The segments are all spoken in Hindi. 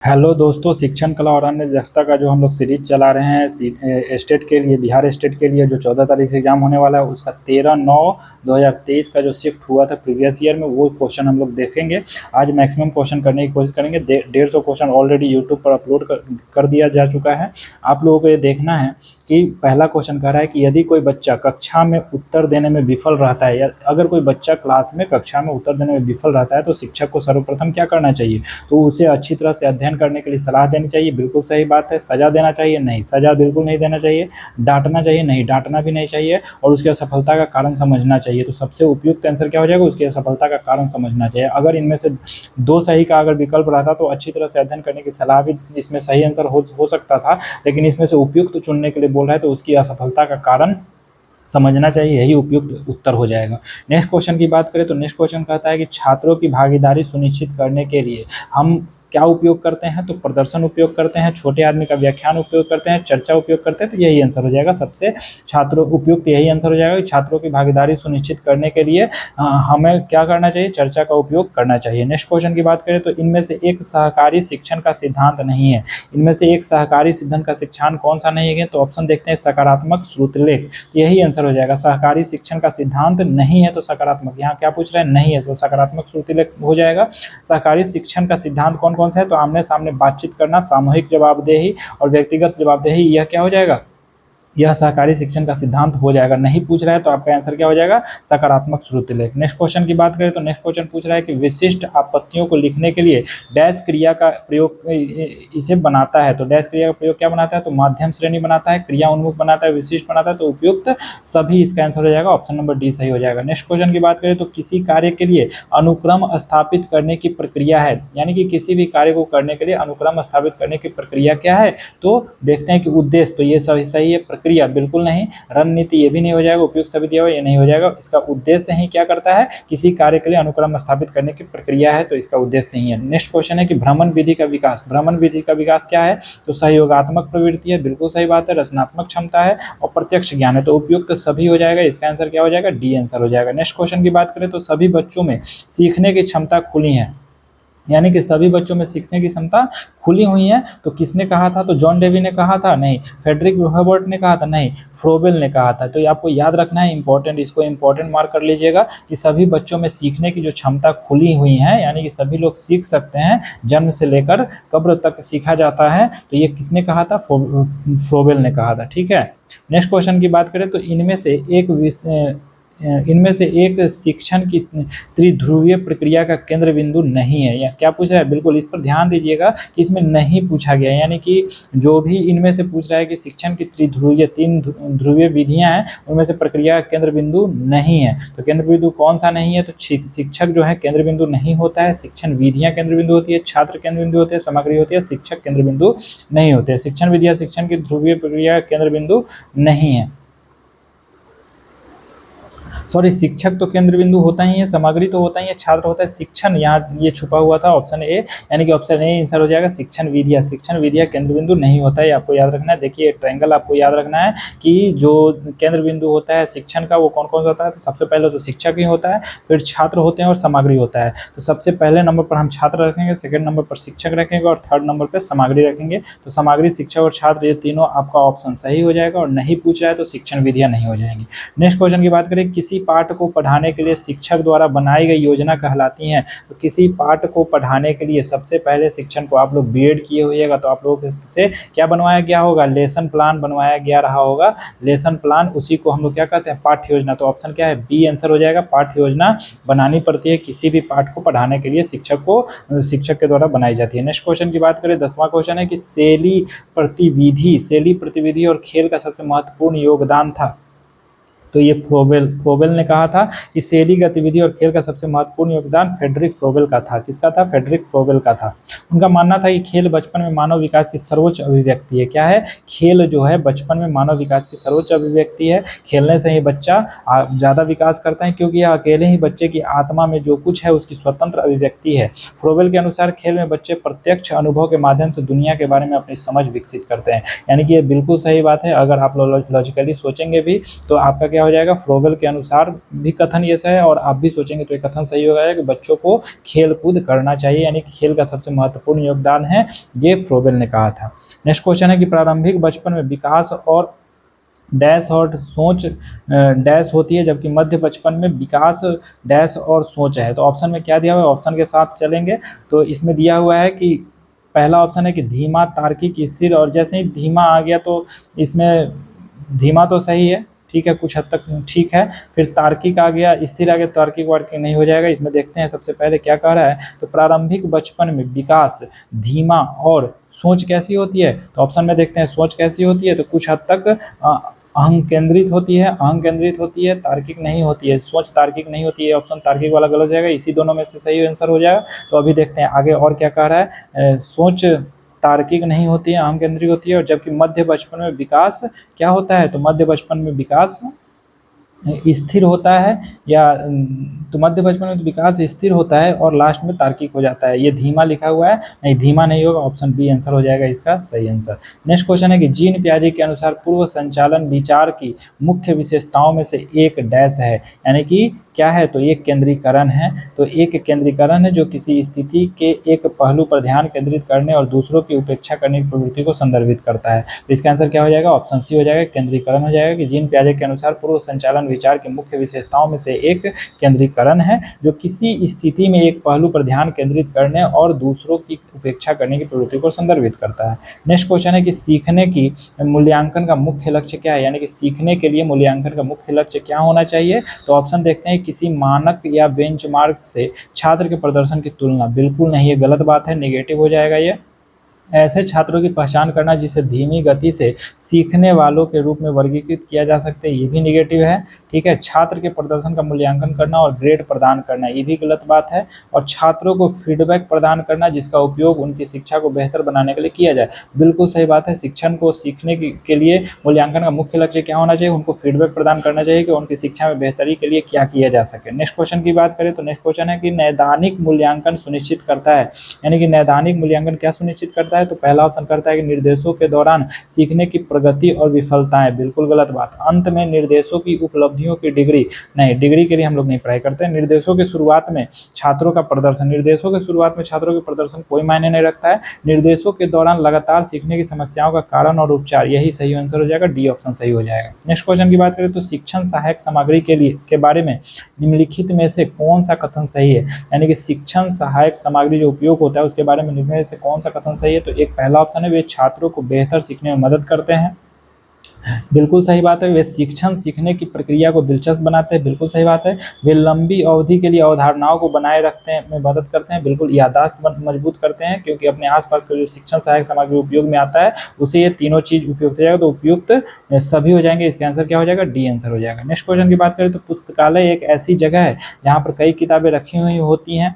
हेलो दोस्तों, शिक्षण कला और अन्य दक्षता का जो हम लोग सीरीज चला रहे हैं स्टेट के लिए, बिहार स्टेट के लिए जो 14 तारीख से एग्जाम होने वाला है, उसका 13/9/2023 का जो शिफ्ट हुआ था प्रीवियस ईयर में, वो क्वेश्चन हम लोग देखेंगे। आज मैक्सिमम क्वेश्चन करने की कोशिश करेंगे। 150 क्वेश्चन ऑलरेडी यूट्यूब पर अपलोड कर दिया जा चुका है। आप लोगों को ये देखना है कि पहला क्वेश्चन कह रहा है कि यदि कोई बच्चा कक्षा में उत्तर देने में विफल रहता है, या अगर कोई बच्चा क्लास में कक्षा में उत्तर देने में विफल रहता है तो शिक्षक को सर्वप्रथम क्या करना चाहिए? तो उसे अच्छी तरह से अध्ययन करने के लिए सलाह देनी चाहिए। बिल्कुल सही बात है। सजा देना चाहिए? नहीं, सजा बिल्कुल नहीं देना चाहिए। डांटना चाहिए? नहीं, डांटना भी नहीं चाहिए। और उसकी असफलता का कारण समझना चाहिए। तो सबसे उपयुक्त आंसर क्या हो जाएगा? उसकी असफलता का कारण समझना चाहिए। अगर इनमें से दो सही का अगर विकल्प रहता तो अच्छी तरह से अध्ययन करने की सलाह भी इसमें सही आंसर हो सकता था, लेकिन इसमें से उपयुक्त चुनने के लिए बोल रहा है तो उसकी असफलता का कारण समझना चाहिए, यही उपयुक्त उत्तर हो जाएगा। नेक्स्ट क्वेश्चन की बात करें तो नेक्स्ट क्वेश्चन कहता है कि छात्रों की भागीदारी सुनिश्चित करने के लिए हम क्या उपयोग करते हैं? तो प्रदर्शन उपयोग करते हैं, छोटे आदमी का व्याख्यान उपयोग करते हैं, चर्चा उपयोग करते हैं। तो यही आंसर हो जाएगा, सबसे छात्रों उपयुक्त यही आंसर हो जाएगा कि छात्रों की भागीदारी सुनिश्चित करने के लिए हमें क्या करना चाहिए? चर्चा का उपयोग करना चाहिए। नेक्स्ट क्वेश्चन की बात करें तो इनमें से एक सहकारी शिक्षण का सिद्धांत नहीं है। इनमें से एक सहकारी सिद्धांत का शिक्षण कौन सा नहीं है? तो ऑप्शन देखते हैं, सकारात्मक श्रुतिलेख। तो यही आंसर हो जाएगा। सहकारी शिक्षण का सिद्धांत नहीं है तो सकारात्मक, यहाँ क्या पूछ रहे हैं? नहीं है, तो सकारात्मक श्रुतिलेख हो जाएगा। सहकारी शिक्षण का सिद्धांत कौन कौन सा है? तो आमने सामने बातचीत करना, सामूहिक जवाबदेही और व्यक्तिगत जवाबदेही। यह क्या हो जाएगा? यह सहकारी शिक्षण का सिद्धांत हो जाएगा। नहीं पूछ रहा है तो आपका आंसर क्या हो जाएगा? सकारात्मक श्रुतिलेख। नेक्स्ट क्वेश्चन की बात करें तो नेक्स्ट क्वेश्चन पूछ रहा है कि विशिष्ट आपत्तियों को लिखने के लिए डैश क्रिया का प्रयोग इसे बनाता है। तो डैश क्रिया का प्रयोग क्या बनाता है? तो माध्यम श्रेणी बनाता है, क्रिया उन्मुख बनाता है, विशिष्ट बनाता है। तो उपयुक्त सभी इसका आंसर हो जाएगा। ऑप्शन नंबर डी सही हो जाएगा। नेक्स्ट क्वेश्चन की बात करें तो किसी कार्य के लिए अनुक्रम स्थापित करने की प्रक्रिया है, यानी कि किसी भी कार्य को करने के लिए अनुक्रम स्थापित करने की प्रक्रिया क्या है? तो देखते हैं कि उद्देश्य, तो ये सही है। प्रक्रिया बिल्कुल नहीं। रणनीति ये भी नहीं हो जाएगा। उपयुक्त सभी दिया हुआ ये नहीं हो जाएगा। इसका उद्देश्य ही क्या करता है? किसी कार्य के लिए अनुक्रम स्थापित करने की प्रक्रिया है, तो इसका उद्देश्य ही है। नेक्स्ट क्वेश्चन है कि भ्रमण विधि का विकास। भ्रमण विधि का विकास क्या है? तो सहयोगात्मक प्रवृत्ति है, बिल्कुल सही बात है। रचनात्मक क्षमता है और प्रत्यक्ष ज्ञान है। तो उपयुक्त सभी हो जाएगा। इसका आंसर क्या हो जाएगा? डी आंसर हो जाएगा। नेक्स्ट क्वेश्चन की बात करें तो सभी बच्चों में सीखने की क्षमता खुली है, यानी कि सभी बच्चों में सीखने की क्षमता खुली हुई है। तो किसने कहा था? तो जॉन डेवी ने कहा था? नहीं। फ्रेडरिक हेबर्ट ने कहा था? नहीं। फ्रोबेल ने कहा था। तो ये आपको याद रखना है, इंपॉर्टेंट, इसको इंपॉर्टेंट मार्क कर लीजिएगा कि सभी बच्चों में सीखने की जो क्षमता खुली हुई है, यानी कि सभी लोग सीख सकते हैं, जन्म से लेकर कब्र तक सीखा जाता है। तो ये किसने कहा था? फ्रोबेल ने कहा था। ठीक है। नेक्स्ट क्वेश्चन की बात करें तो इनमें से एक शिक्षण की त्रिध्रुवीय प्रक्रिया का केंद्र बिंदु नहीं है। या क्या पूछ रहा है? बिल्कुल इस पर ध्यान दीजिएगा कि इसमें नहीं पूछा गया, यानी कि जो भी इनमें से पूछ रहा है कि शिक्षण की त्रिध्रुवीय, तीन ध्रुवीय विधियां हैं, उनमें से प्रक्रिया का केंद्र बिंदु नहीं है। तो केंद्र बिंदु कौन सा नहीं है? तो शिक्षक जो है केंद्र बिंदु नहीं होता है। शिक्षण विधियां केंद्र बिंदु होती है, छात्र केंद्र बिंदु होते हैं, सामग्री होती है, शिक्षक केंद्र बिंदु नहीं होते हैं। शिक्षण विधियां शिक्षण की ध्रुवीय प्रक्रिया का केंद्र बिंदु नहीं है। सॉरी, शिक्षक तो केंद्र बिंदु होता ही है, सामग्री तो होता ही है, छात्र होता है, शिक्षण यहाँ ये छुपा हुआ था ऑप्शन ए, यानी कि ऑप्शन ए आंसर हो जाएगा। शिक्षण विधियाँ केंद्र बिंदु नहीं होता है, आपको याद रखना है। देखिए ट्रायंगल आपको याद रखना है कि जो केंद्र बिंदु होता है शिक्षण का, वो कौन कौन सा होता है? तो सबसे पहले तो शिक्षक ही होता है, फिर छात्र होते हैं और सामग्री होता है। तो सबसे पहले नंबर पर हम छात्र रखेंगे, सेकंड नंबर पर शिक्षक रखेंगे और थर्ड नंबर पर सामग्री रखेंगे। तो सामग्री, शिक्षक और छात्र, ये तीनों आपका ऑप्शन सही हो जाएगा। और नहीं पूछ रहा है तो शिक्षण विधियाँ नहीं हो जाएंगी। नेक्स्ट क्वेश्चन की बात करें, किसी पाठ को पढ़ाने के लिए शिक्षक द्वारा बनाई गई योजना कहलाती है। तो किसी पाठ को पढ़ाने के लिए सबसे पहले शिक्षण को, आप लोग बीएड किए होइएगा तो आप लोगों से क्या बनवाया गया होगा? लेसन प्लान बनवाया गया रहा होगा। लेसन प्लान, उसी को हम लोग क्या कहते हैं? पाठ्य योजना। तो ऑप्शन क्या है? बी आंसर हो जाएगा। पाठ्य योजना बनानी पड़ती है किसी भी पाठ को पढ़ाने के लिए, शिक्षक के द्वारा बनाई जाती है। नेक्स्ट क्वेश्चन की बात करें, 10वां क्वेश्चन है कि शैली प्रतिविधि और खेल का सबसे महत्वपूर्ण योगदान था। तो ये फ्रोबेल ने कहा था कि शैली, गतिविधि और खेल का सबसे महत्वपूर्ण योगदान फ्रेडरिक फ्रोबेल का था। किसका था? फ्रेडरिक फ्रोबेल का था। उनका मानना था कि खेल बचपन में मानव विकास की सर्वोच्च अभिव्यक्ति है। क्या है? खेल जो है बचपन में मानव विकास की सर्वोच्च अभिव्यक्ति है। खेलने से ही बच्चा ज़्यादा विकास करता है, क्योंकि यह अकेले ही बच्चे की आत्मा में जो कुछ है उसकी स्वतंत्र अभिव्यक्ति है। फ्रोबेल के अनुसार खेल में बच्चे प्रत्यक्ष अनुभव के माध्यम से दुनिया के बारे में अपनी समझ विकसित करते हैं। यानी कि ये बिल्कुल सही बात है। अगर आप लॉजिकली सोचेंगे भी तो आपका क्या हो जाएगा, फ्रोवेल के अनुसार भी कथन ये सही है और आप भी सोचेंगे तो ये कथन सही होगा कि बच्चों को खेल कूद करना चाहिए, यानी कि खेल का सबसे महत्वपूर्ण योगदान है, ये फ्रोवेल ने कहा था। नेक्स्ट क्वेश्चन है कि प्रारंभिक बचपन में विकास और डैश और सोच डैश होती है, जबकि मध्य बचपन में विकास डैश और सोच है। तो ऑप्शन में क्या दिया हुआ है, ऑप्शन के साथ चलेंगे तो इसमें दिया हुआ है कि पहला ऑप्शन है कि धीमा, तार्किक, स्थिर, और जैसे ही धीमा आ गया तो इसमें धीमा तो सही है, ठीक है, कुछ हद तक ठीक है। फिर तार्किक आ गया, स्थिर आ गया, तार्किक वार्किक नहीं हो जाएगा। इसमें देखते हैं सबसे पहले क्या कह रहा है, तो प्रारंभिक बचपन में विकास धीमा और सोच कैसी होती है, तो ऑप्शन में देखते हैं सोच कैसी होती है, तो कुछ हद तक अहं केंद्रित होती है, अहं केंद्रित होती है, तार्किक नहीं होती है, सोच तार्किक नहीं होती है। ऑप्शन तार्किक वाला गलत हो जाएगा, इसी दोनों में से सही आंसर हो जाएगा। तो अभी देखते हैं आगे और क्या कह रहा है, सोच तार्किक नहीं होती है, अहं केंद्रित होती है, और जबकि मध्य बचपन में विकास क्या होता है, तो मध्य बचपन में विकास स्थिर होता है, या तो मध्य बचपन में तो विकास स्थिर होता है और लास्ट में तार्किक हो जाता है। ये धीमा लिखा हुआ है, नहीं धीमा नहीं होगा, ऑप्शन बी आंसर हो जाएगा इसका सही आंसर। नेक्स्ट क्वेश्चन है कि जीन पियाजे के अनुसार पूर्व संचालन विचार की मुख्य विशेषताओं में से एक डैश है, यानी कि क्या है, तो एक केंद्रीकरण है। तो एक केंद्रीकरण है जो किसी स्थिति के एक पहलू पर ध्यान केंद्रित करने और दूसरों की उपेक्षा करने की प्रवृत्ति को संदर्भित करता है। तो इसका आंसर क्या हो जाएगा, ऑप्शन सी हो जाएगा, केंद्रीकरण हो जाएगा, कि जीन पियाजे के अनुसार पूर्व संचालन विचार की मुख्य विशेषताओं में से एक केंद्रीकरण है जो किसी स्थिति में एक पहलू पर ध्यान केंद्रित करने और दूसरों की उपेक्षा करने की प्रवृत्ति को संदर्भित करता है। नेक्स्ट क्वेश्चन है कि सीखने की मूल्यांकन का मुख्य लक्ष्य क्या है, यानी कि सीखने के लिए मूल्यांकन का मुख्य लक्ष्य क्या होना चाहिए, तो ऑप्शन देखते हैं, किसी मानक या बेंचमार्क से छात्र के प्रदर्शन की तुलना, बिल्कुल नहीं, ये गलत बात है, नेगेटिव हो जाएगा ये। ऐसे छात्रों की पहचान करना जिसे धीमी गति से सीखने वालों के रूप में वर्गीकृत किया जा सकता है, ये भी निगेटिव है, ठीक है। छात्र के प्रदर्शन का मूल्यांकन करना और ग्रेड प्रदान करना, ये भी गलत बात है। और छात्रों को फीडबैक प्रदान करना जिसका उपयोग उनकी शिक्षा को बेहतर बनाने के लिए किया जाए, बिल्कुल सही बात है। शिक्षण को सीखने के लिए मूल्यांकन का मुख्य लक्ष्य क्या होना चाहिए, उनको फीडबैक प्रदान करना चाहिए कि उनकी शिक्षा में बेहतरी के लिए क्या किया जा सके। नेक्स्ट क्वेश्चन की बात करें तो नेक्स्ट क्वेश्चन है कि नैदानिक मूल्यांकन सुनिश्चित करता है, यानी कि नैदानिक मूल्यांकन क्या सुनिश्चित करता है, तो पहला ऑप्शन करता है कि निर्देशों के दौरान सीखने की प्रगति और विफलताएं, बिल्कुल गलत बात। अंत में निर्देशों की उपलब्धियों की डिग्री, नहीं, डिग्री के लिए हम लोग नहीं पढ़ाई करते हैं। निर्देशों के शुरुआत में छात्रों का प्रदर्शन, निर्देशों के शुरुआत में छात्रों के प्रदर्शन कोई मायने नहीं रखता है। निर्देशों के दौरान लगातार सीखने की समस्याओं का कारण और उपचार, यही सही आंसर हो जाएगा, डी ऑप्शन सही हो जाएगा। नेक्स्ट क्वेश्चन की बात करें तो शिक्षण सहायक सामग्री के बारे में निम्नलिखित में से कौन सा कथन सही है, यानी कि शिक्षण सहायक सामग्री जो उपयोग होता है उसके बारे में निम्न में से कौन सा कथन सही है, तो एक पहला ऑप्शन है वे छात्रों को बेहतर सीखने में मदद करते हैं, बिल्कुल सही बात है। वे शिक्षण सीखने की प्रक्रिया को दिलचस्प बनाते हैं, बिल्कुल सही बात है। वे लंबी अवधि के लिए अवधारणाओं को बनाए रखते हैं में मदद करते हैं, बिल्कुल। याददाश्त मजबूत करते हैं, क्योंकि अपने आसपास का जो शिक्षण सहायक सामग्री उपयोग में आता है उसे ये तीनों चीज उपयुक्त हो जाएगा, तो उपयुक्त सभी हो जाएंगे। इसका आंसर क्या हो जाएगा, डी आंसर हो जाएगा। नेक्स्ट क्वेश्चन की बात करें तो पुस्तकालय एक ऐसी जगह है जहाँ पर कई किताबें रखी हुई होती हैं,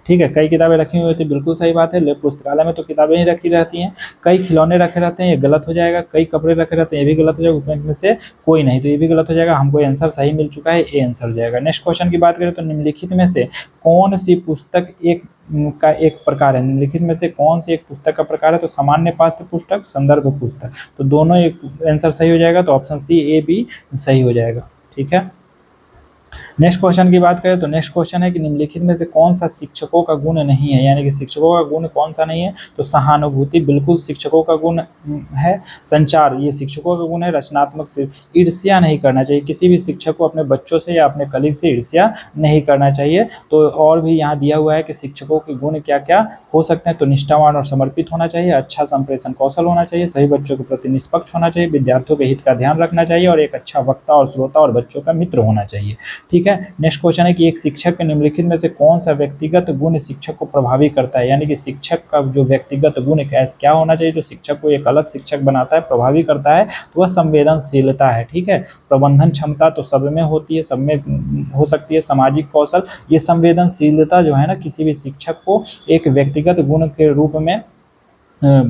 ठीक है, कई किताबें रखी हुई होती है, बिल्कुल सही बात है। पुस्तकालय में तो किताबें ही रखी रहती हैं। कई खिलौने रखे रहते हैं, ये गलत हो जाएगा। कई कपड़े रखे रहते हैं, ये भी गलत हो जाएगा। उसमें से कोई नहीं, तो ये भी गलत हो जाएगा। हमको आंसर सही मिल चुका है, ए आंसर हो जाएगा। नेक्स्ट क्वेश्चन की बात करें तो निम्नलिखित में से कौन सी पुस्तक एक प्रकार है, निम्नलिखित में से कौन सी एक पुस्तक का प्रकार है, तो सामान्य पाठ्य पुस्तक, संदर्भ पुस्तक, तो दोनों एक आंसर सही हो जाएगा, तो ऑप्शन सी, ए, बी सही हो जाएगा, ठीक है। नेक्स्ट क्वेश्चन की बात करें तो नेक्स्ट क्वेश्चन है कि निम्नलिखित में से कौन सा शिक्षकों का गुण नहीं है, यानी कि शिक्षकों का गुण कौन सा नहीं है, तो सहानुभूति बिल्कुल शिक्षकों का गुण है। संचार, ये शिक्षकों का गुण है। रचनात्मक से ईर्ष्या नहीं करना चाहिए, किसी भी शिक्षक को अपने बच्चों से या अपने कलीग से ईर्ष्या नहीं करना चाहिए। तो और भी यहाँ दिया हुआ है कि शिक्षकों के गुण क्या क्या हो सकते हैं, तो निष्ठावान और समर्पित होना चाहिए, अच्छा संप्रेषण कौशल होना चाहिए, सभी बच्चों के प्रति निष्पक्ष होना चाहिए, विद्यार्थियों के हित का ध्यान रखना चाहिए, और एक अच्छा वक्ता और श्रोता और बच्चों का मित्र होना चाहिए, ठीक है। नेक्स्ट क्वेश्चन है कि एक शिक्षक के निम्नलिखित में से कौन सा व्यक्तिगत गुण शिक्षक को प्रभावी करता है, यानी कि शिक्षक का जो व्यक्तिगत गुण क्या होना चाहिए जो शिक्षक को एक अलग शिक्षक बनाता है, प्रभावी करता है, तो वह संवेदनशीलता है, ठीक है। प्रबंधन क्षमता तो सब में होती है, सब में हो सकती है। सामाजिक कौशल, ये संवेदनशीलता जो है ना, किसी भी शिक्षक को एक व्यक्तिगत गुण के रूप में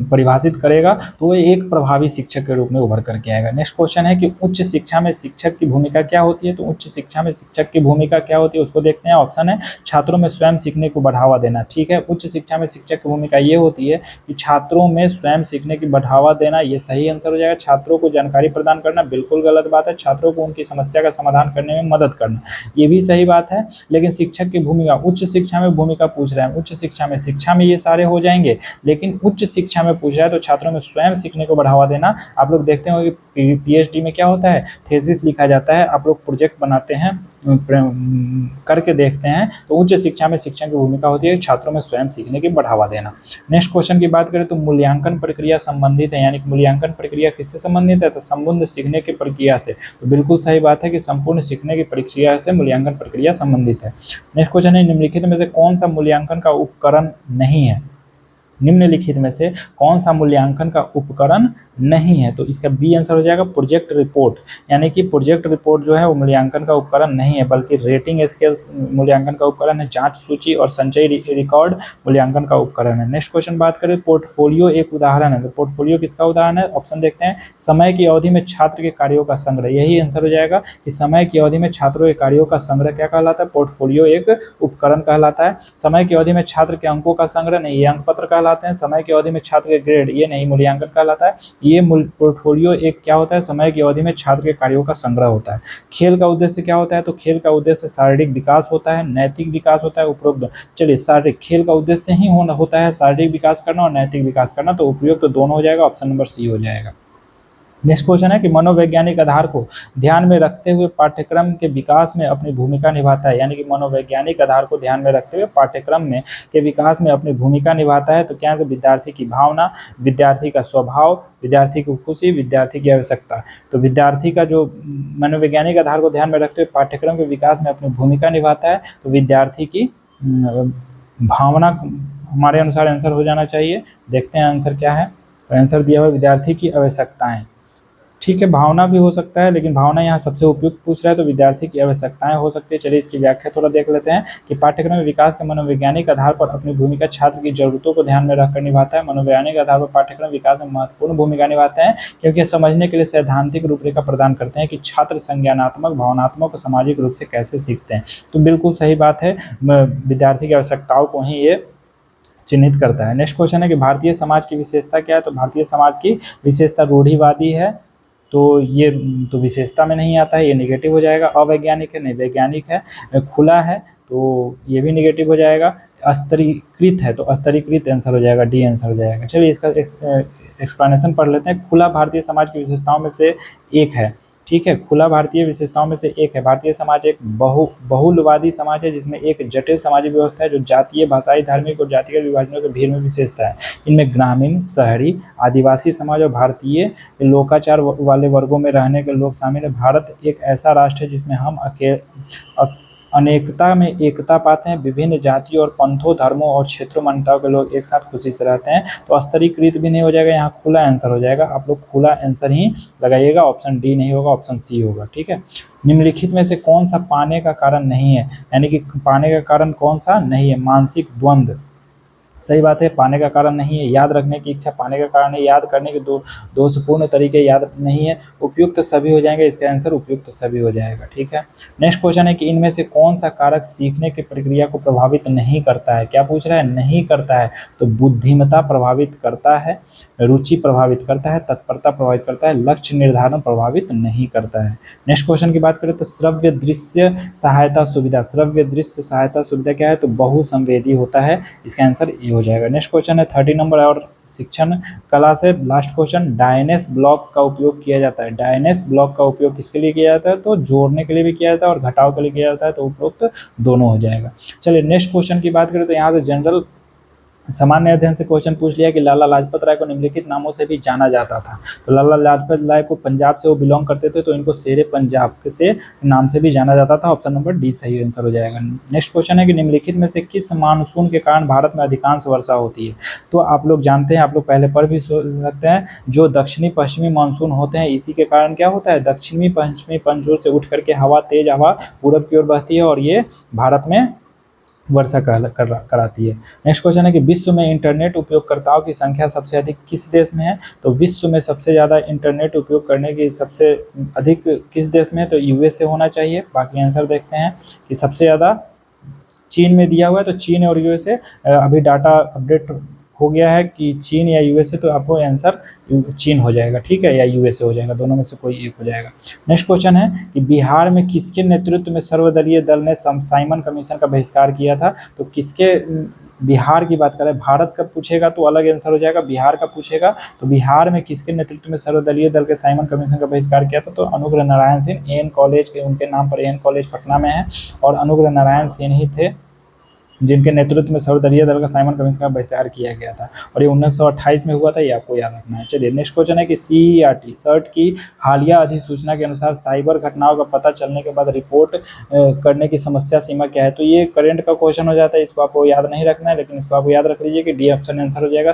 परिभाषित करेगा तो वो एक प्रभावी शिक्षक के रूप में उभर करके आएगा। नेक्स्ट क्वेश्चन है कि उच्च शिक्षा में शिक्षक की भूमिका क्या होती है। तो उच्च शिक्षा में शिक्षक की भूमिका क्या होती है उसको देखते हैं। ऑप्शन है छात्रों में स्वयं सीखने को बढ़ावा देना। ठीक है, उच्च शिक्षा में शिक्षक की भूमिका ये होती है कि छात्रों में स्वयं सीखने की बढ़ावा देना, ये सही आंसर हो जाएगा। छात्रों को जानकारी प्रदान करना बिल्कुल गलत बात है। छात्रों को उनकी समस्या का समाधान करने में मदद करना, ये भी सही बात है। लेकिन शिक्षक की भूमिका, उच्च शिक्षा में भूमिका पूछ रहे हैं, उच्च शिक्षा में ये सारे हो जाएंगे, लेकिन उच्च शिक्षा में पूछ रहा है तो छात्रों में स्वयं सीखने को बढ़ावा देना। आप लोग देखते हो कि पीएचडी में क्या होता है, थीसिस लिखा जाता है, आप लोग प्रोजेक्ट बनाते हैं, करके देखते हैं। तो उच्च शिक्षा में शिक्षक की भूमिका होती है छात्रों में स्वयं सीखने की बढ़ावा देना। नेक्स्ट क्वेश्चन की बात करें तो मूल्यांकन प्रक्रिया संबंधित है, यानी कि मूल्यांकन प्रक्रिया किससे संबंधित है, तो संबंध सीखने की प्रक्रिया से। तो बिल्कुल सही बात है कि संपूर्ण सीखने की प्रक्रिया से मूल्यांकन प्रक्रिया संबंधित है। नेक्स्ट क्वेश्चन है निम्नलिखित में से कौन सा मूल्यांकन का उपकरण नहीं है। निम्नलिखित में से कौन सा मूल्यांकन का उपकरण नहीं है, तो इसका बी आंसर हो जाएगा प्रोजेक्ट रिपोर्ट। यानी कि प्रोजेक्ट रिपोर्ट जो है वो मूल्यांकन का उपकरण नहीं है, बल्कि रेटिंग स्केल्स मूल्यांकन का उपकरण है। जांच सूची और संचयी रिकॉर्ड मूल्यांकन का उपकरण है। नेक्स्ट क्वेश्चन बात करें, पोर्टफोलियो एक उदाहरण है। तो पोर्टफोलियो किसका उदाहरण है, ऑप्शन देखते हैं। समय की अवधि में छात्र के कार्यों का संग्रह, यही आंसर हो जाएगा कि समय की अवधि में छात्रों के कार्यों का संग्रह क्या कहलाता है, पोर्टफोलियो एक उपकरण कहलाता है। समय की अवधि में छात्र के अंकों का संग्रह नहीं, ये अंक पत्र कहलाते हैं। समय की अवधि में छात्र के ग्रेड, ये नहीं, मूल्यांकन कहलाता है। ये पोर्टफोलियो एक क्या होता है, समय की अवधि में छात्र के कार्यों का संग्रह होता है। खेल का उद्देश्य क्या होता है, तो खेल का उद्देश्य शारीरिक विकास होता है, नैतिक विकास होता है, उपरोक्त। चलिए, शारीरिक, खेल का उद्देश्य ही होता है शारीरिक विकास करना और नैतिक विकास करना, तो उपयुक्त तो दोनों हो जाएगा, ऑप्शन नंबर सी हो जाएगा। नेक्स्ट क्वेश्चन है कि मनोवैज्ञानिक आधार को ध्यान में रखते हुए पाठ्यक्रम के विकास में अपनी भूमिका निभाता है। यानी कि मनोवैज्ञानिक आधार को ध्यान में रखते हुए पाठ्यक्रम में के विकास में अपनी भूमिका निभाता है। तो क्या है, विद्यार्थी की भावना, विद्यार्थी का स्वभाव, विद्यार्थी की खुशी, विद्यार्थी की आवश्यकता। तो विद्यार्थी का जो मनोवैज्ञानिक आधार को ध्यान में रखते हुए पाठ्यक्रम के विकास में अपनी भूमिका निभाता है, तो विद्यार्थी की भावना हमारे अनुसार आंसर हो जाना चाहिए। देखते हैं आंसर क्या है। तो आंसर दिया हुआ विद्यार्थी की आवश्यकताएं। ठीक है, भावना भी हो सकता है, लेकिन भावना यहाँ सबसे उपयुक्त पूछ रहा है, तो विद्यार्थी की आवश्यकताएं हो सकती है। चलिए इसकी व्याख्या थोड़ा देख लेते हैं कि पाठ्यक्रम विकास के मनोवैज्ञानिक आधार पर अपनी भूमिका छात्र की जरूरतों को ध्यान में रखकर निभाता है। मनोवैज्ञानिक आधार पर पाठ्यक्रम विकास में महत्वपूर्ण भूमिका निभाते हैं, क्योंकि समझने के लिए सैद्धांतिक रूपरेखा प्रदान करते हैं कि छात्र संज्ञानात्मक, भावनात्मक और सामाजिक रूप से कैसे सीखते हैं। तो बिल्कुल सही बात है, विद्यार्थी की आवश्यकताओं को ही ये चिन्हित करता है। नेक्स्ट क्वेश्चन है कि भारतीय समाज की विशेषता क्या है। तो भारतीय समाज की विशेषता रूढ़िवादी है, तो ये तो विशेषता में नहीं आता है, ये निगेटिव हो जाएगा। अवैज्ञानिक है, नहीं वैज्ञानिक है। खुला है, तो ये भी निगेटिव हो जाएगा। स्तरीकृत है, तो स्तरीकृत आंसर हो जाएगा, डी आंसर हो जाएगा। चलिए इसका एक्सप्लेनेशन पढ़ लेते हैं। खुला भारतीय समाज की विशेषताओं में से एक है। ठीक है, खुला भारतीय विशेषताओं में से एक है। भारतीय समाज एक बहुलवादी समाज है, जिसमें एक जटिल सामाजिक व्यवस्था है जो जातीय, भाषाई, धार्मिक और जातिगत विभाजनों के भीड़ में विशेषता है। इनमें ग्रामीण, शहरी, आदिवासी समाज और भारतीय लोकाचार वाले वर्गों में रहने के लोग शामिल है। भारत एक ऐसा राष्ट्र है जिसमें हम अनेकता में एकता पाते हैं। विभिन्न जातियों और पंथों, धर्मों और क्षेत्रों, मान्यताओं के लोग एक साथ खुशी से रहते हैं। तो स्तरीकृत भी नहीं हो जाएगा, यहाँ खुला आंसर हो जाएगा। आप लोग खुला आंसर ही लगाइएगा, ऑप्शन डी नहीं होगा, ऑप्शन सी होगा। ठीक है, निम्नलिखित में से कौन सा पाने का कारण नहीं है, यानी कि पाने का कारण कौन सा नहीं है, मानसिक द्वंद्व। सही बात है, पाने का कारण नहीं है। याद रखने की इच्छा पाने का कारण है। याद करने के दोषपूर्ण तरीके याद नहीं है। उपयुक्त सभी हो जाएंगे, इसका आंसर उपयुक्त सभी हो जाएगा। ठीक है, नेक्स्ट क्वेश्चन है कि इनमें से कौन सा कारक सीखने की प्रक्रिया को प्रभावित नहीं करता है। क्या पूछ रहा है, नहीं करता है। तो बुद्धिमत्ता प्रभावित करता है, रुचि प्रभावित करता है, तत्परता प्रभावित करता है, लक्ष्य निर्धारण प्रभावित नहीं करता है। नेक्स्ट क्वेश्चन की बात करें तो श्रव्य दृश्य सहायता सुविधा। श्रव्य दृश्य सहायता सुविधा क्या है, तो बहुसंवेदी होता है, इसका आंसर ये हो जाएगा। नेक्स्ट क्वेश्चन है 30 नंबर और शिक्षण कला से लास्ट क्वेश्चन। डायनेस ब्लॉक का उपयोग किया जाता है। डायनेस ब्लॉक का उपयोग किसके लिए किया जाता है, तो जोड़ने के लिए भी किया जाता है और घटाव के लिए किया जाता है, तो उपरोक्त दोनों हो जाएगा। चलिए नेक्स्ट क्वेश्चन की बात करें तो यहाँ से जनरल सामान्य अध्ययन से क्वेश्चन पूछ लिया कि लाला लाजपत राय को निम्नलिखित नामों से भी जाना जाता था। तो लाला लाजपत राय को पंजाब से वो बिलोंग करते थे, तो इनको शेरे पंजाब से नाम से भी जाना जाता था। ऑप्शन नंबर डी सही आंसर हो जाएगा। नेक्स्ट क्वेश्चन है कि निम्नलिखित में से किस मानसून के कारण भारत में अधिकांश वर्षा होती है। तो आप लोग जानते हैं, आप लोग पहले पढ़ भी सकते हैं, जो दक्षिणी पश्चिमी मानसून होते हैं, इसी के कारण क्या होता है, दक्षिणी पश्चिमी पंजोर से उठ करके हवा, तेज हवा पूरब की ओर बहती है और ये भारत में वर्षा कराती है। नेक्स्ट क्वेश्चन है कि विश्व में इंटरनेट उपयोगकर्ताओं की संख्या सबसे अधिक किस देश में है? तो विश्व में सबसे ज़्यादा इंटरनेट उपयोग करने की सबसे अधिक किस देश में है? तो यूएसए होना चाहिए। बाकी आंसर देखते हैं कि सबसे ज़्यादा चीन में दिया हुआ है, तो चीन और यूएसए। अभी डाटा अपडेट हो गया है कि चीन या यूएसए, तो आपको आंसर चीन हो जाएगा, ठीक है, या यूएसए हो जाएगा, दोनों में से कोई एक हो जाएगा। नेक्स्ट क्वेश्चन है कि बिहार में किसके नेतृत्व में सर्वदलीय दल ने साइमन कमीशन का बहिष्कार किया था? तो किसके, बिहार की बात करें, भारत का पूछेगा तो अलग आंसर हो जाएगा, बिहार का पूछेगा तो बिहार में किसके नेतृत्व में सर्वदलीय दल के साइमन कमीशन का बहिष्कार किया था? तो अनुग्रह नारायण सिंह। एन कॉलेज के, उनके नाम पर एन कॉलेज पटना में है, और अनुग्रह नारायण सिंह ही थे जिनके नेतृत्व में सर्वदलीय दल का साइमन कमीशन का बहिष्कार किया गया था, और ये 1928 में हुआ था, ये आपको याद रखना है। चलिए नेक्स्ट क्वेश्चन है कि सीईआरटी सर्ट की हालिया अधिसूचना के अनुसार साइबर घटनाओं का पता चलने के बाद रिपोर्ट करने की समस्या सीमा क्या है? तो ये करंट का क्वेश्चन हो जाता है, इसको आपको याद नहीं रखना है, लेकिन इसको आपको याद रख लीजिए कि डी ऑप्शन आंसर हो जाएगा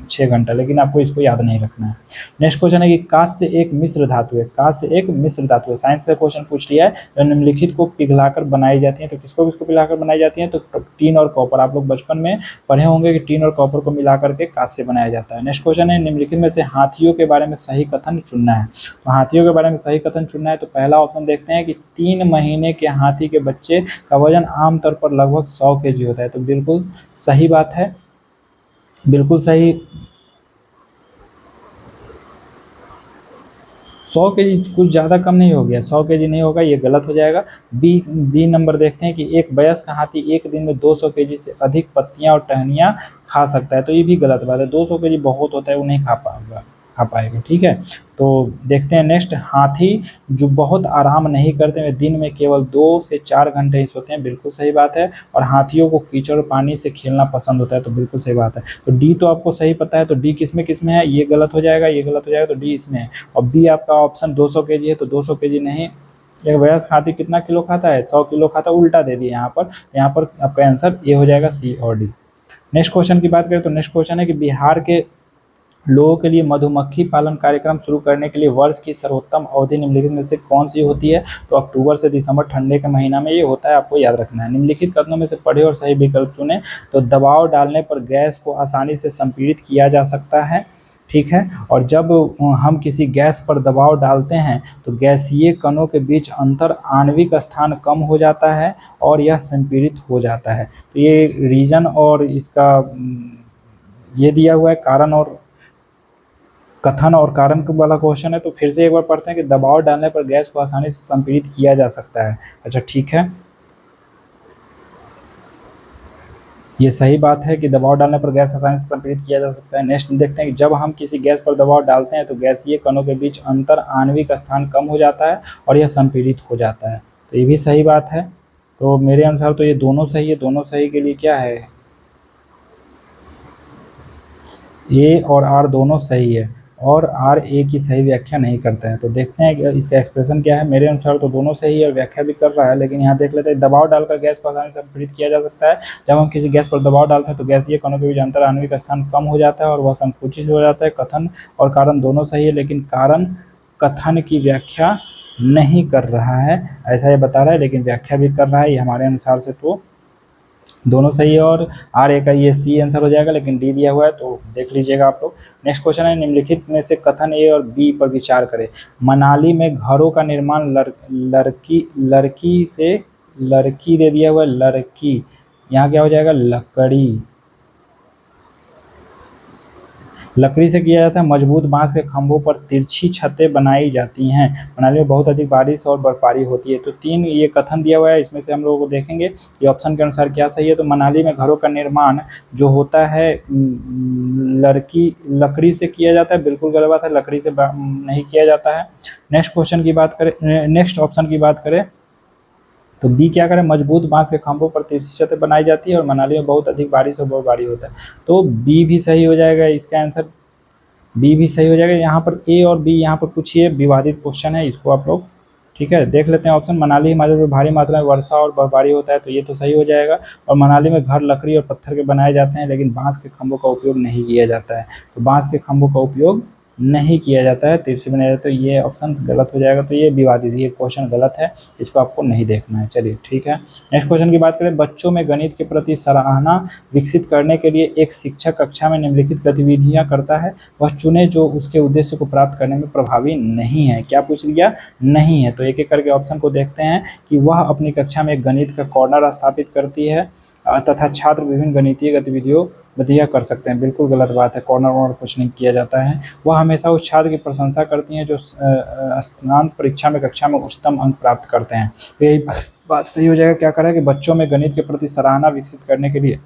6 घंटा, लेकिन आपको इसको याद नहीं रखना है। नेक्स्ट क्वेश्चन है कि कांस्य एक मिश्र धातु है, कांस्य एक मिश्र धातु है, साइंस से क्वेश्चन पूछ लिया है, जो निम्नलिखित को पिघलाकर बनाई जाती है। तो किसको पिघलाकर बनाई जाती है? तो टीन और कॉपर। आप लोग बचपन में पढ़े होंगे कि टीन और कॉपर को मिला करके कांस्य बनाया जाता है। नेक्स्ट क्वेश्चन है निम्नलिखित में से हाथियों के बारे में सही कथन चुनना है। तो हाथियों के बारे में सही कथन चुनना है, तो पहला ऑप्शन देखते हैं कि 3 महीने के हाथी के बच्चे का वजन आमतौर पर लगभग 100 केजी होता है। तो बिल्कुल सही बात है, बिल्कुल सही। 100 केजी कुछ ज़्यादा कम नहीं हो गया, 100 केजी नहीं होगा, ये गलत हो जाएगा। बी नंबर देखते हैं कि एक वयस्क हाथी एक दिन में 200 केजी से अधिक पत्तियां और टहनियां खा सकता है। तो ये भी गलत बात है, 200 केजी बहुत होता है, वो नहीं खा पाएगा, ठीक है। तो देखते हैं नेक्स्ट, हाथी जो बहुत आराम नहीं करते, वे दिन में केवल 2 से 4 घंटे ही सोते हैं। बिल्कुल सही बात है। और हाथियों को कीचड़ और पानी से खेलना पसंद होता है। तो बिल्कुल सही बात है। तो डी तो आपको सही पता है, तो डी किसमें है? ये गलत हो जाएगा, ये गलत हो जाएगा, तो डी इसमें है। और बी आपका ऑप्शन 200 केजी है, तो 200 केजी नहीं। एक वयस्क हाथी कितना किलो खाता है? 100 किलो खाता है, उल्टा दे दिए यहाँ पर। यहाँ पर आपका आंसर ए हो जाएगा, सी और डी। नेक्स्ट क्वेश्चन की बात करें तो नेक्स्ट क्वेश्चन है कि बिहार के लोगों के लिए मधुमक्खी पालन कार्यक्रम शुरू करने के लिए वर्ष की सर्वोत्तम अवधि निम्नलिखित में से कौन सी होती है? तो अक्टूबर से दिसंबर, ठंडे के महीना में ये होता है, आपको याद रखना है। निम्नलिखित कथनों में से पढ़े और सही विकल्प चुने। तो दबाव डालने पर गैस को आसानी से संपीड़ित किया जा सकता है, ठीक है। और जब हम किसी गैस पर दबाव डालते हैं तो गैसीय कणों के बीच अंतर आणविक स्थान कम हो जाता है और यह संपीड़ित हो जाता है। तो ये रीजन और इसका ये दिया हुआ है, कारण और कथन और कारण वाला क्वेश्चन है। तो फिर से एक बार पढ़ते हैं कि दबाव डालने पर गैस को आसानी से संपीड़ित किया जा सकता है। अच्छा ठीक है, ये सही बात है कि दबाव डालने पर गैस आसानी से संपीड़ित किया जा सकता है। नेक्स्ट देखते हैं कि जब हम किसी गैस पर दबाव डालते हैं तो गैसीय कणों के बीच अंतर आणविक स्थान कम हो जाता है और यह संपीड़ित हो जाता है। तो ये भी सही बात है। तो मेरे अनुसार तो ये दोनों सही है। दोनों सही के लिए क्या है? ए और आर दोनों सही है, और आर ए की सही व्याख्या नहीं करता है। तो देखते हैं कि इसका एक्सप्रेशन क्या है। मेरे अनुसार तो दोनों सही है, व्याख्या भी कर रहा है, लेकिन यहाँ देख लेते हैं। दबाव डालकर गैस को आसानी से संपीड़ित किया जा सकता है। जब हम किसी गैस पर दबाव डालते हैं तो गैसीय कणों के बीच अंतर आणविक स्थान कम हो जाता है और वह संकुचित हो जाता है। कथन और कारण दोनों सही है, लेकिन कारण कथन की व्याख्या नहीं कर रहा है, ऐसा ये बता रहा है, लेकिन व्याख्या भी कर रहा है। ये हमारे अनुसार से तो दोनों सही है, और आर ए का ये सी आंसर हो जाएगा, लेकिन डी दिया हुआ है, तो देख लीजिएगा आप लोग। नेक्स्ट क्वेश्चन है निम्नलिखित में से कथन ए और बी पर विचार करें। मनाली में घरों का निर्माण लड़की दे दिया हुआ है, लड़की, यहाँ क्या हो जाएगा? लकड़ी से किया जाता है। मजबूत बांस के खंभों पर तिरछी छतें बनाई जाती हैं। मनाली में बहुत अधिक बारिश और बर्फबारी होती है। तो 3 ये कथन दिया हुआ है, इसमें से हम लोगों को देखेंगे ये ऑप्शन के अनुसार क्या सही है। तो मनाली में घरों का निर्माण जो होता है लकड़ी से किया जाता है, बिल्कुल गलत बात है, लकड़ी से नहीं किया जाता है। नेक्स्ट क्वेश्चन की बात करें, नेक्स्ट ऑप्शन की बात करें तो बी क्या करें? मजबूत बांस के खंभों पर तिरछी छतें बनाई जाती है और मनाली में बहुत अधिक बारिश और बर्फबारी होता है। तो बी भी सही हो जाएगा, इसका आंसर बी भी सही हो जाएगा। यहाँ पर ए और बी यहाँ पर कुछ ये विवादित क्वेश्चन है, इसको आप लोग ठीक है देख लेते हैं। ऑप्शन मनाली हिमाचल में भारी मात्रा में वर्षा और बर्फबारी होता है, तो ये तो सही हो जाएगा। और मनाली में घर लकड़ी और पत्थर के बनाए जाते हैं, लेकिन बांस के खंभों का उपयोग नहीं किया जाता है। तो बांस के खंभों का उपयोग नहीं किया जाता है, तिरछी बनाया जाता है, तो ये ऑप्शन गलत हो जाएगा। तो ये विवादित, ये क्वेश्चन गलत है, इसको आपको नहीं देखना है। चलिए ठीक है, नेक्स्ट क्वेश्चन की बात करें। बच्चों में गणित के प्रति सराहना विकसित करने के लिए एक शिक्षक कक्षा में निम्नलिखित गतिविधियां करता है, वह चुने जो उसके उद्देश्य को प्राप्त करने में प्रभावी नहीं है। क्या पूछ लिया? नहीं है। तो एक एक करके ऑप्शन को देखते हैं कि वह अपनी कक्षा में एक गणित का कॉर्नर स्थापित करती है तथा छात्र विभिन्न गणितीय गतिविधियां कर सकते हैं। बिल्कुल गलत बात है, कॉर्नर वॉर्नर कुछ नहीं किया जाता है। वह हमेशा उस छात्र की प्रशंसा करती हैं जो स्नातक परीक्षा में कक्षा में उच्चतम अंक प्राप्त करते हैं। तो यही बात सही हो जाएगा। क्या करें कि बच्चों में गणित के प्रति सराहना विकसित करने के लिए,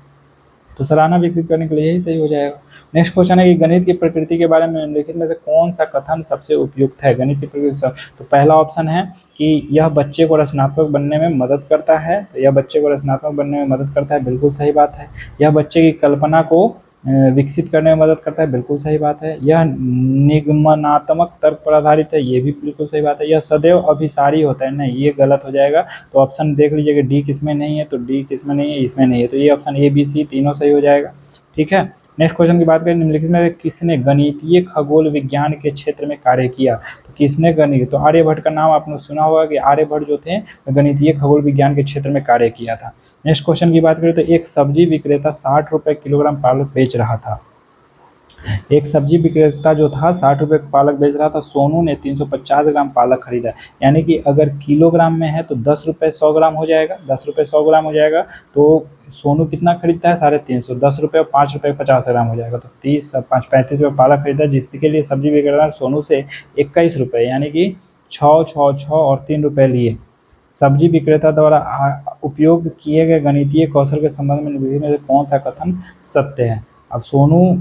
तो सराहना विकसित करने के लिए यही सही हो जाएगा। नेक्स्ट क्वेश्चन है कि गणित की प्रकृति के बारे में निम्नलिखित में से कौन सा कथन सबसे उपयुक्त है? गणित की प्रकृति तो पहला ऑप्शन है कि यह बच्चे को रचनात्मक बनने में मदद करता है, तो यह बच्चे को रचनात्मक बनने में मदद करता है, बिल्कुल सही बात है। यह बच्चे की कल्पना को विकसित करने में मदद करता है, बिल्कुल सही बात है। यह निगमनात्मक तर्क पर आधारित है, ये भी बिल्कुल सही बात है। यह सदैव अभिसारी होता है, नहीं, ये गलत हो जाएगा। तो ऑप्शन देख लीजिए कि डी किसमें नहीं है, तो डी किसमें नहीं है, इसमें नहीं है। तो ये ऑप्शन ए बी सी तीनों सही हो जाएगा। ठीक है, नेक्स्ट क्वेश्चन की बात करें। निम्नलिखित में किसने गणितीय खगोल विज्ञान के क्षेत्र में कार्य किया? तो किसने गणित, तो आर्यभट्ट का नाम आपने सुना होगा कि आर्यभट्ट जो थे गणितीय खगोल विज्ञान के क्षेत्र में कार्य किया था। नेक्स्ट क्वेश्चन की बात करें तो एक सब्जी विक्रेता 60 रुपए किलोग्राम पालक बेच रहा था। एक सब्जी विक्रेता जो था 60 रुपए पालक बेच रहा था। सोनू ने 350 ग्राम पालक खरीदा, यानी कि अगर किलोग्राम में है तो 10 रुपये 100 ग्राम हो जाएगा, 10 रुपये 100 ग्राम हो जाएगा। तो सोनू कितना खरीदता है? 350, 10 रुपये और 5 रुपये 50 ग्राम हो जाएगा, तो 30 5 35 रुपये पालक खरीदा, जिसके लिए सब्जी विक्रेता सोनू से 21 रुपये यानी कि 6 6 6 और 3 रुपये लिए। सब्जी विक्रेता द्वारा उपयोग किए गए गणितीय कौशल के संबंध में निम्नलिखित में से कौन सा कथन सत्य है? अब सोनू,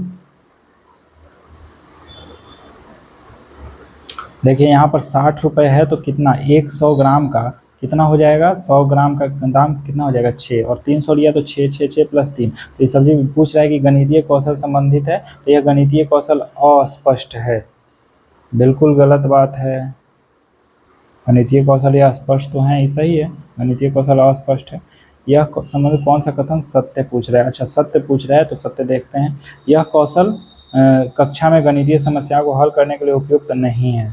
देखिए यहाँ पर 60 रुपये है तो कितना, 100 ग्राम का कितना हो जाएगा? 100 ग्राम का दाम कितना हो जाएगा? 6, और 300 लिया तो 6 6 6 प्लस 3। तो ये सब्जी पूछ रहा है कि गणितीय कौशल संबंधित है, तो यह गणितीय कौशल अस्पष्ट है, बिल्कुल गलत बात है। गणितीय कौशल यह स्पष्ट तो है, ऐसा ही है, गणितीय कौशल अस्पष्ट है। यह संबंधित कौन सा कथन सत्य पूछ रहा है? अच्छा, सत्य पूछ रहा है तो सत्य देखते हैं। यह कौशल कक्षा में गणितीय समस्याओं को हल करने के लिए उपयुक्त नहीं है,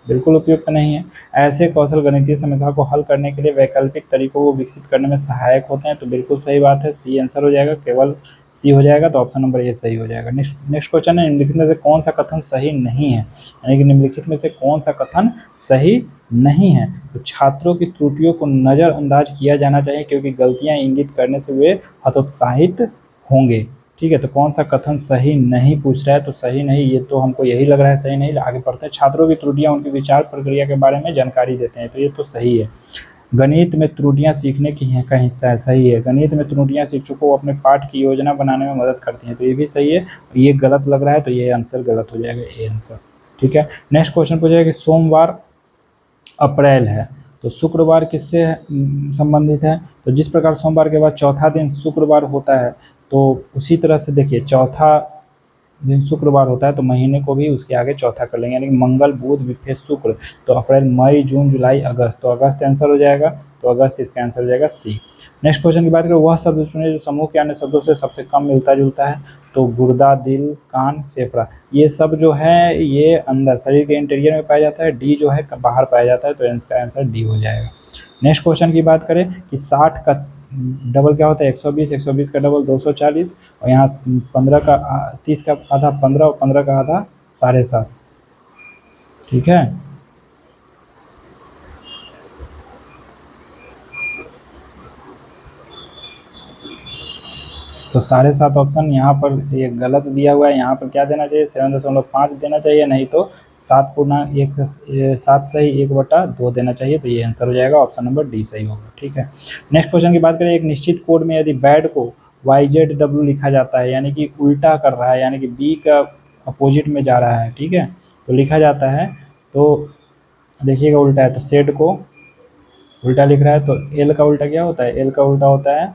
बिल्कुल उपयुक्त नहीं है। ऐसे कौशल गणितीय समस्याओं को हल करने के लिए वैकल्पिक तरीकों को विकसित करने में सहायक होते हैं, तो बिल्कुल सही बात है, सी आंसर हो जाएगा, केवल सी हो जाएगा। तो ऑप्शन नंबर ए सही हो जाएगा। नेक्स्ट क्वेश्चन है, निम्नलिखित में से कौन सा कथन सही नहीं है? यानी कि निम्नलिखित में से कौन सा कथन सही नहीं है? तो छात्रों की त्रुटियों को नज़रअंदाज किया जाना चाहिए क्योंकि गलतियां इंगित करने से वे हतोत्साहित होंगे। ठीक है, तो कौन सा कथन सही नहीं पूछ रहा है? तो सही नहीं, ये तो हमको यही लग रहा है सही नहीं। आगे पढ़ते हैं। छात्रों की त्रुटियां उनकी विचार प्रक्रिया के बारे में जानकारी देते हैं, तो ये तो सही है। गणित में त्रुटियां सीखने का हिस्सा है, सही है। गणित में त्रुटियां शिक्षकों को अपने पाठ की योजना बनाने में मदद करती हैं, तो ये भी सही है। ये गलत लग रहा है तो ये आंसर गलत हो जाएगा, ए आंसर। ठीक है, नेक्स्ट क्वेश्चन पूछा है कि सोमवार अप्रैल है तो शुक्रवार किससे संबंधित है? तो जिस प्रकार सोमवार के बाद चौथा दिन शुक्रवार होता है, तो उसी तरह से देखिए चौथा दिन शुक्रवार होता है तो महीने को भी उसके आगे चौथा कर लेंगे, यानी कि मंगल बुध विफे शुक्र। तो अप्रैल मई जून जुलाई अगस्त, तो अगस्त आंसर हो जाएगा, तो अगस्त इसका आंसर हो जाएगा सी। नेक्स्ट क्वेश्चन की बात करें, वह शब्द चुने जो समूह के अन्य शब्दों से सबसे कम मिलता जुलता है। तो गुर्दा, दिल, कान, फेफड़ा, ये सब जो है ये अंदर शरीर के इंटीरियर में पाया जाता है, डी जो है बाहर पाया जाता है, तो इसका आंसर डी हो जाएगा। नेक्स्ट क्वेश्चन की बात करें कि 60 का डबल क्या होता है? 120, 120 का डबल 240, और यहाँ 15 का 30 का आधा 15 और 15 का आधा 7.5। ठीक है, तो 7.5 ऑप्शन यहाँ पर ये गलत दिया हुआ है। यहाँ पर क्या देना चाहिए? 7.5 देना चाहिए, नहीं तो 7 सही 1/2 देना चाहिए, तो ये आंसर हो जाएगा, ऑप्शन नंबर डी सही होगा। ठीक है, नेक्स्ट क्वेश्चन की बात करें, एक निश्चित कोड में यदि बैड को YZW लिखा जाता है, यानी कि उल्टा कर रहा है, यानी कि बी का अपोजिट में जा रहा है, ठीक है, तो लिखा जाता है, तो देखिएगा उल्टा है, तो सेड को उल्टा लिख रहा है, तो एल का उल्टा क्या होता है? एल का उल्टा होता है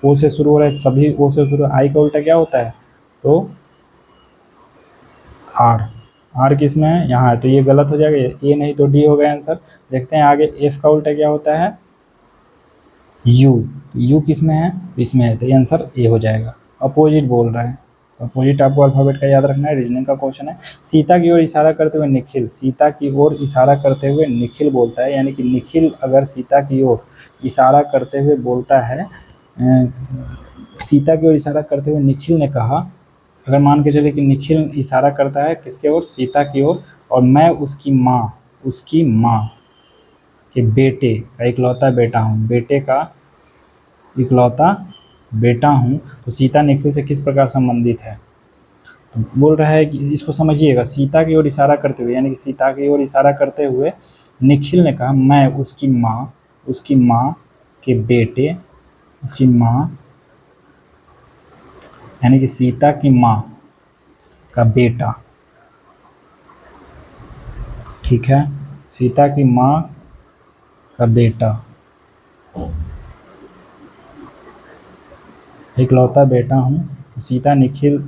ओ से शुरू हो रहा है, सभी ओ से शुरू। आई का उल्टा क्या होता है? तो आर किस में है? यहाँ है, तो ये गलत हो जाएगा, ए नहीं तो डी होगा आंसर। देखते हैं आगे, एफ का उल्टा क्या होता है? यू, यू किस में है? इसमें है, तो ये आंसर ए हो जाएगा, अपोजिट बोल रहा है। तो अपोजिट आपको अल्फ़ाबेट का याद रखना है। रीजनिंग का क्वेश्चन है। सीता की ओर इशारा करते हुए निखिल, सीता की ओर इशारा करते हुए निखिल बोलता है, यानी कि निखिल अगर सीता की ओर इशारा करते हुए बोलता है, सीता की ओर इशारा करते हुए निखिल ने कहा, अगर मान के चले कि निखिल इशारा करता है किसके ओर, सीता की ओर, और मैं उसकी माँ के बेटे का इकलौता बेटा हूँ, बेटे का इकलौता बेटा हूँ, तो सीता निखिल से किस प्रकार संबंधित है। तो बोल रहा है कि इसको समझिएगा, सीता की ओर इशारा करते हुए, यानी कि सीता की ओर इशारा करते हुए निखिल ने कहा, मैं उसकी माँ के बेटे, उसकी माँ यानी कि सीता की माँ का बेटा, ठीक है, सीता की माँ का बेटा, इकलौता बेटा हूँ। तो सीता निखिल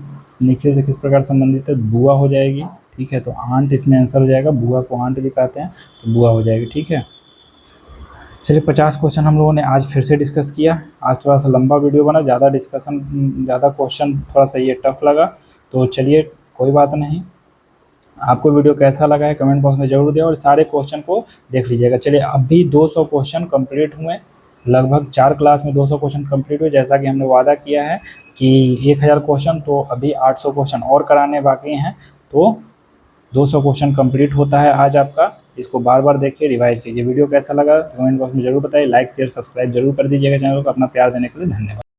से किस प्रकार संबंधित है, बुआ हो जाएगी, ठीक है। तो आंट इसमें आंसर हो जाएगा, बुआ को आंट भी कहते हैं, तो बुआ हो जाएगी, ठीक है। चलिए 50 क्वेश्चन हम लोगों ने आज फिर से डिस्कस किया। आज थोड़ा सा लंबा वीडियो बना, ज़्यादा डिस्कशन, ज़्यादा क्वेश्चन थोड़ा सा ये टफ लगा, तो चलिए कोई बात नहीं। आपको वीडियो कैसा लगा है कमेंट बॉक्स में ज़रूर दें, और सारे क्वेश्चन को देख लीजिएगा। चलिए अभी 200 क्वेश्चन कंप्लीट हुए, लगभग 4 क्लास में 200 क्वेश्चन कंप्लीट हुए। जैसा कि हमने वादा किया है कि 1000 क्वेश्चन, तो अभी 800 क्वेश्चन और कराने बाकी हैं, तो 200 क्वेश्चन कंप्लीट होता है आज आपका। इसको बार बार देखिए, रिवाइज कीजिए। वीडियो कैसा लगा कमेंट बॉक्स में ज़रूर बताइए। लाइक शेयर सब्सक्राइब जरूर कर दीजिएगा चैनल को। अपना प्यार देने के लिए धन्यवाद।